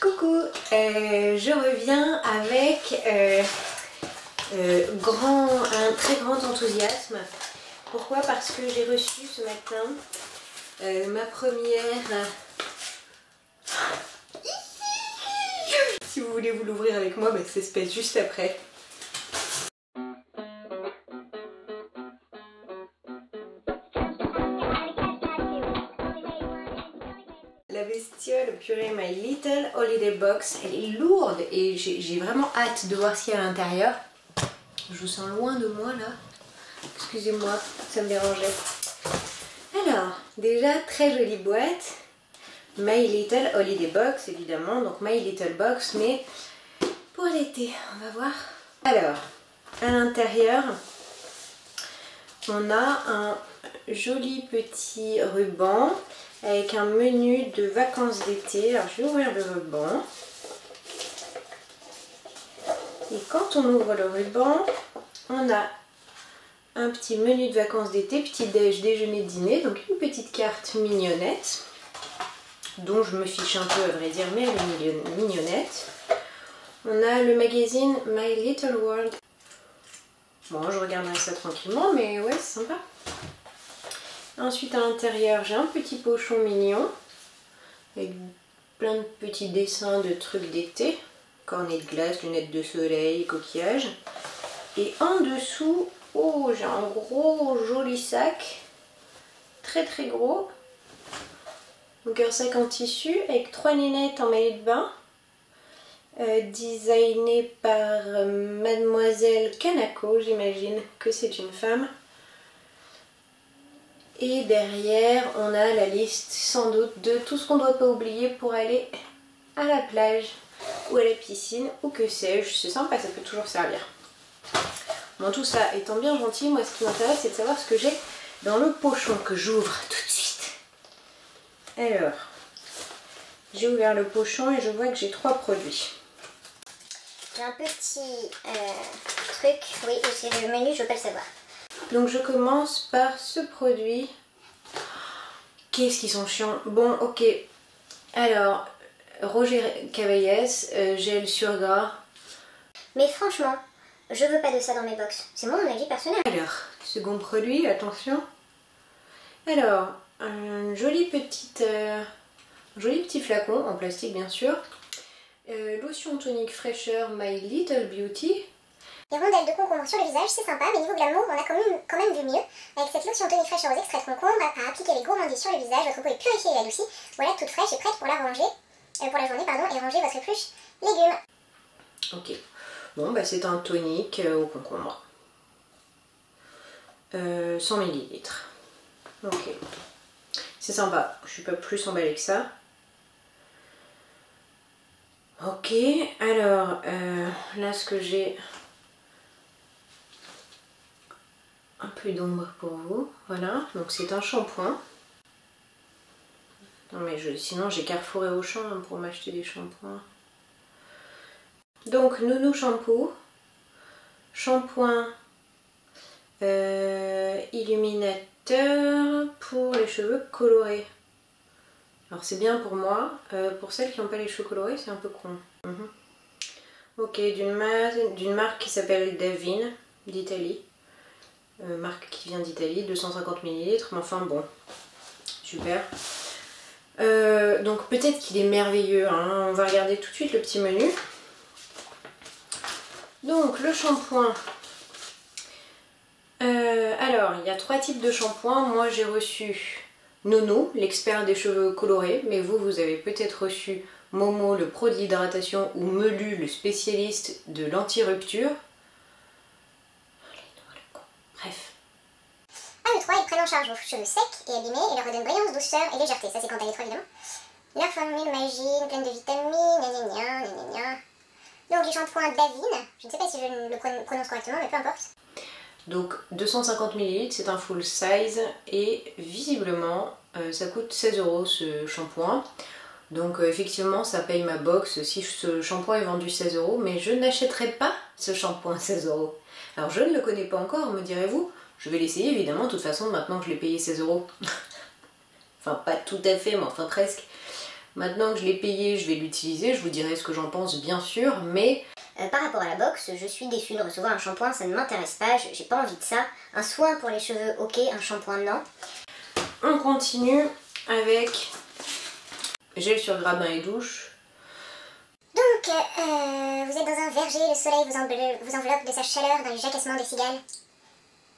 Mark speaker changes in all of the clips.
Speaker 1: Coucou, je reviens avec un très grand enthousiasme. Pourquoi? Parce que j'ai reçu ce matin ma première... Si vous voulez vous l'ouvrir avec moi, ça se passe juste après. La bestiole, purée, My Little Holiday Box, elle est lourde et j'ai vraiment hâte de voir ce qu'il y a à l'intérieur. Je vous sens loin de moi là. Excusez-moi, ça me dérangeait. Alors, déjà, très jolie boîte. My Little Holiday Box, évidemment. Donc My Little Box, mais pour l'été, on va voir. Alors, à l'intérieur, on a un joli petit ruban avec un menu de vacances d'été. Alors je vais ouvrir le ruban. Et quand on ouvre le ruban, on a un petit menu de vacances d'été, petit déj, déjeuner, dîner. Donc une petite carte mignonnette, dont je me fiche un peu à vrai dire, mais elle est mignonnette. On a le magazine My Little World. Bon, je regarderai ça tranquillement, mais ouais, c'est sympa. Ensuite à l'intérieur j'ai un petit pochon mignon avec plein de petits dessins de trucs d'été, cornets de glace, lunettes de soleil, coquillages. Et en dessous, oh, j'ai un gros joli sac, très très gros. Donc un sac en tissu avec 3 linettes en maillot de bain, designé par Mademoiselle Kanako, j'imagine que c'est une femme. Et derrière, on a la liste sans doute de tout ce qu'on ne doit pas oublier pour aller à la plage ou à la piscine ou que sais-je. C'est sympa, ça peut toujours servir. Bon, tout ça étant bien gentil, moi ce qui m'intéresse c'est de savoir ce que j'ai dans le pochon que j'ouvre tout de suite. Alors, j'ai ouvert le pochon et je vois que j'ai 3 produits.
Speaker 2: J'ai un petit truc, oui, c'est le menu, je veux pas le savoir.
Speaker 1: Donc je commence par ce produit. Qu'est-ce qu'ils sont chiants. Bon, ok. Alors, Roger Cavalles, gel sur gras.
Speaker 2: Mais franchement, je veux pas de ça dans mes box. C'est mon avis personnel.
Speaker 1: Alors, second produit, attention. Alors, un joli petit flacon en plastique bien sûr. Lotion tonique fraîcheur My Little Beauty.
Speaker 2: Les rondelles de concombre sur le visage, c'est sympa, mais niveau glamour, on a quand même vu mieux. Avec cette lotion tonique fraîcheur aux extraits de concombre, à appliquer les gourmandises sur le visage, votre peau est purifiée et adoucie. Voilà, toute fraîche et prête pour la ranger, pour la journée, pardon, et ranger votre épluche légumes.
Speaker 1: Ok. Bon, bah c'est un tonique au concombre. 100 ml. Ok. C'est sympa, je suis pas plus emballée que ça. Ok, alors là ce que j'ai... Un peu d'ombre pour vous, voilà, donc c'est un shampoing. Non mais sinon j'ai Carrefour et Auchan pour m'acheter des shampoings. Donc Nounou Shampoo, shampoing illuminateur pour les cheveux colorés. Alors c'est bien pour moi, pour celles qui n'ont pas les cheveux colorés c'est un peu con. Ok, d'une marque qui s'appelle Davine, d'Italie. Marque qui vient d'Italie, 250 ml, mais enfin bon, super. Donc peut-être qu'il est merveilleux, hein. On va regarder tout de suite le petit menu. Donc le shampoing, alors il y a 3 types de shampoing. Moi j'ai reçu Nono, l'expert des cheveux colorés, mais vous avez peut-être reçu Momo, le pro de l'hydratation, ou Melu, le spécialiste de l'anti-rupture. Bref.
Speaker 2: Ah, le 3, ils prennent en charge vos cheveux secs et abîmés et leur redonnent brillance, douceur et légèreté. Ça, c'est quand elle est trop, évidemment. La formule magique, pleine de vitamines, gna gna gna gna gna. Donc, les shampoings Davine, je ne sais pas si je le prononce correctement, mais peu importe.
Speaker 1: Donc, 250 ml, c'est un full size et visiblement, ça coûte 16 € ce shampoing. Donc, effectivement, ça paye ma box si ce shampoing est vendu 16 €, mais je n'achèterai pas ce shampoing 16 €. Alors, je ne le connais pas encore, me direz-vous. Je vais l'essayer évidemment, de toute façon maintenant que je l'ai payé 16 €. Enfin pas tout à fait mais enfin presque. Maintenant que je l'ai payé, je vais l'utiliser, je vous dirai ce que j'en pense bien sûr, mais...
Speaker 2: Par rapport à la box, je suis déçue de recevoir un shampoing, ça ne m'intéresse pas, j'ai pas envie de ça. Un soin pour les cheveux, ok, un shampoing, non.
Speaker 1: On continue avec gel sur grabat et douche.
Speaker 2: Donc, vous êtes dans un verger, le soleil vous enveloppe de sa chaleur dans les jacassements des cigales.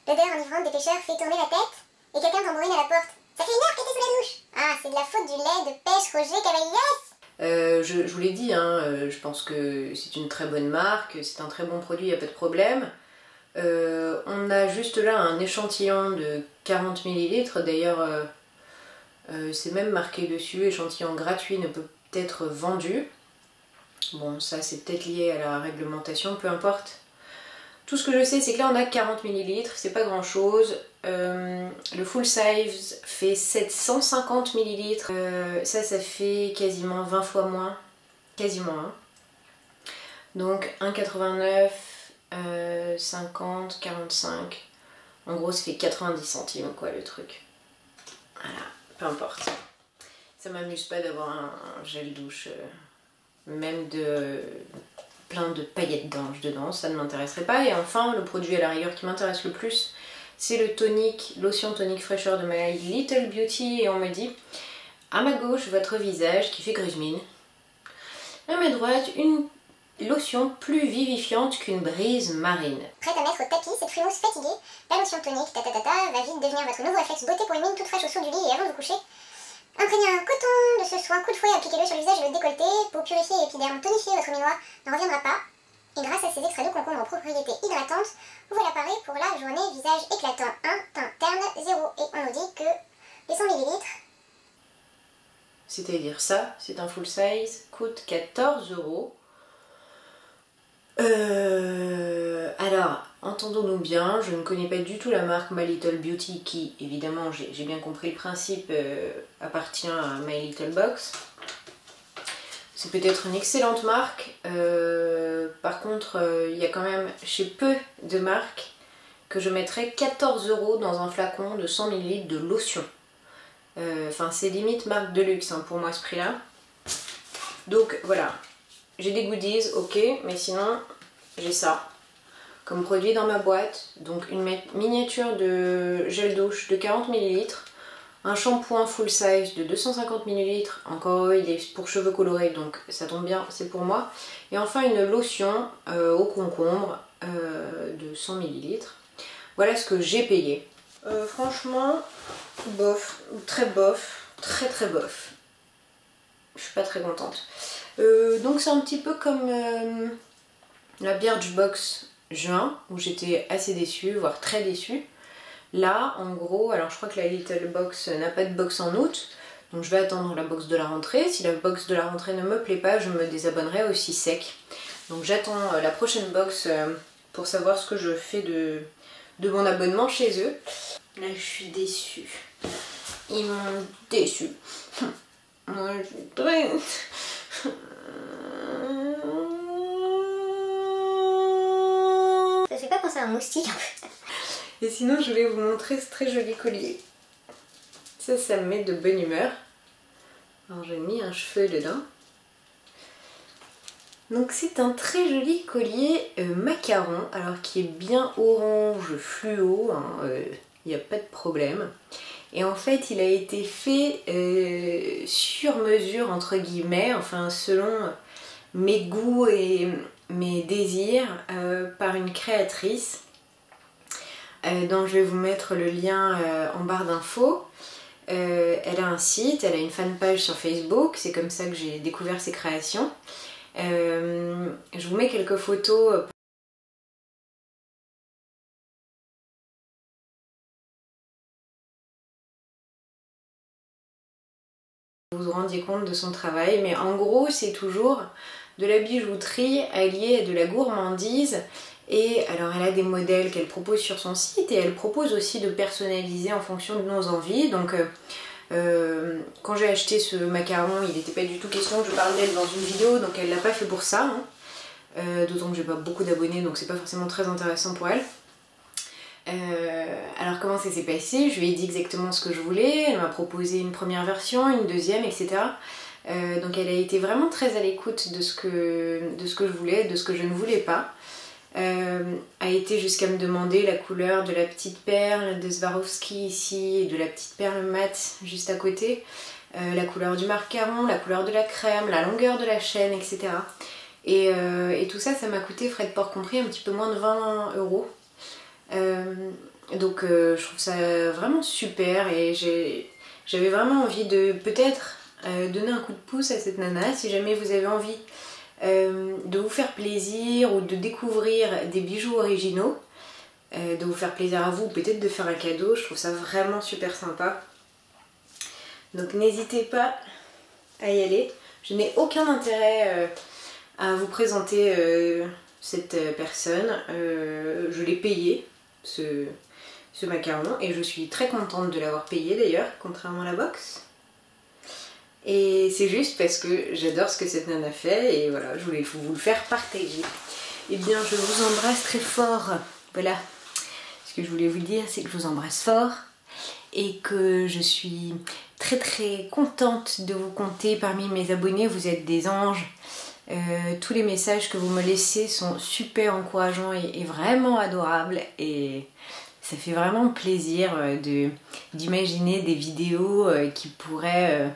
Speaker 2: L'odeur enivrante des pêcheurs fait tourner la tête, et quelqu'un tambourine à la porte. Ça fait 1 heure que t'es sous la douche. Ah, c'est de la faute du lait de pêche Roger Cavalias.
Speaker 1: Je vous l'ai dit, hein, je pense que c'est une très bonne marque, c'est un très bon produit, il n'y a pas de problème. On a juste là un échantillon de 40 ml, d'ailleurs c'est même marqué dessus, échantillon gratuit ne peut être vendu. Bon, ça c'est peut-être lié à la réglementation, peu importe. Tout ce que je sais, c'est que là on a 40 ml, c'est pas grand chose. Le full size fait 750 ml. Ça fait quasiment 20 fois moins. Quasiment. Hein. Donc 1,89, 50, 45. En gros, ça fait 90 centimes quoi le truc. Voilà, peu importe. Ça m'amuse pas d'avoir un gel douche, même de plein de paillettes d'ange dedans, ça ne m'intéresserait pas. Et enfin, le produit à la rigueur qui m'intéresse le plus, c'est le tonique, lotion tonique fraîcheur de My Little Beauty. Et on me dit, à ma gauche, votre visage qui fait grise mine. À ma droite, une lotion plus vivifiante qu'une brise marine.
Speaker 2: Prête à mettre au tapis cette frimousse fatiguée, la lotion tonique va vite devenir votre nouveau réflexe beauté pour une mine toute fraîche au saut du lit et avant de vous coucher. Imprégnez un coton de ce soin coup de fouet, appliquez-le sur le visage et le décolleté. Pour purifier l'épiderme, tonifier votre minois n'en reviendra pas. Et grâce à ces extraits de concombre aux propriétés hydratantes, vous voilà paré pour la journée visage éclatant. 1, teint terne, 0. Et on nous dit que les 100 ml...
Speaker 1: C'est-à-dire ça, c'est un full size, coûte 14 €. Alors, entendons-nous bien, je ne connais pas du tout la marque My Little Beauty qui, évidemment, j'ai bien compris le principe, appartient à My Little Box. C'est peut-être une excellente marque, par contre, il y a quand même, chez peu de marques, que je mettrais 14 € dans un flacon de 100 ml de lotion. Enfin, c'est limite marque de luxe hein, pour moi ce prix-là. Donc voilà, j'ai des goodies, ok, mais sinon j'ai ça comme produit dans ma boîte. Donc une miniature de gel douche de 40 ml, un shampoing full size de 250 ml, encore il est pour cheveux colorés donc ça tombe bien, c'est pour moi. Et enfin une lotion au concombre de 100 ml. Voilà ce que j'ai payé. Franchement, bof, très bof, très bof. Je suis pas très contente. Donc c'est un petit peu comme la Birchbox juin, où j'étais assez déçue, voire très déçue. Là, en gros, alors je crois que la Little Box n'a pas de box en août, donc je vais attendre la box de la rentrée. Si la box de la rentrée ne me plaît pas, je me désabonnerai aussi sec. Donc j'attends la prochaine box pour savoir ce que je fais de mon abonnement chez eux. Là, je suis déçue. Ils m'ont déçue. Moi, je suis très...
Speaker 2: Ça fait pas penser à un moustique en fait.
Speaker 1: Et sinon, je vais vous montrer ce très joli collier. Ça me met de bonne humeur. Alors, j'ai mis un cheveu dedans. Donc c'est un très joli collier macaron, alors qui est bien orange fluo, il n'y a pas de problème. Et en fait il a été fait sur mesure entre guillemets, enfin selon mes goûts et mes désirs par une créatrice dont je vais vous mettre le lien en barre d'infos. Elle a un site, elle a une fanpage sur Facebook, c'est comme ça que j'ai découvert ses créations. Je vous mets quelques photos pour que vous vous rendiez compte de son travail, mais en gros c'est toujours de la bijouterie alliée à de la gourmandise. Et alors elle a des modèles qu'elle propose sur son site et elle propose aussi de personnaliser en fonction de nos envies. Donc quand j'ai acheté ce macaron, il n'était pas du tout question que je parle d'elle dans une vidéo, donc elle l'a pas fait pour ça. Hein. D'autant que j'ai pas beaucoup d'abonnés, donc c'est pas forcément très intéressant pour elle. Alors comment ça s'est passé? Je lui ai dit exactement ce que je voulais, elle m'a proposé une première version, une deuxième, etc. Donc elle a été vraiment très à l'écoute de ce que je voulais, de ce que je ne voulais pas. A été jusqu'à me demander la couleur de la petite perle de Swarovski ici et de la petite perle mat juste à côté, la couleur du macaron, la couleur de la crème, la longueur de la chaîne, etc. Et tout ça, ça m'a coûté, frais de port compris, un petit peu moins de 20 €. Donc je trouve ça vraiment super et j'avais vraiment envie de peut-être donner un coup de pouce à cette nana si jamais vous avez envie de vous faire plaisir ou de découvrir des bijoux originaux, de vous faire plaisir à vous, peut-être de faire un cadeau. Je trouve ça vraiment super sympa. Donc n'hésitez pas à y aller. Je n'ai aucun intérêt à vous présenter cette personne. Je l'ai payé, ce macaron, et je suis très contente de l'avoir payé d'ailleurs, contrairement à la box. Et c'est juste parce que j'adore ce que cette nana fait et voilà, je voulais vous le faire partager. Et bien, je vous embrasse très fort. Voilà, ce que je voulais vous dire, c'est que je vous embrasse fort et que je suis très très contente de vous compter parmi mes abonnés. Vous êtes des anges. Tous les messages que vous me laissez sont super encourageants et vraiment adorables et ça fait vraiment plaisir d'imaginer des vidéos qui pourraient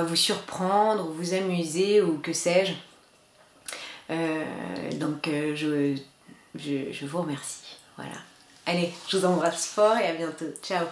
Speaker 1: vous surprendre, ou vous amuser, ou que sais-je. Donc je vous remercie. Voilà. Allez, je vous embrasse fort et à bientôt. Ciao.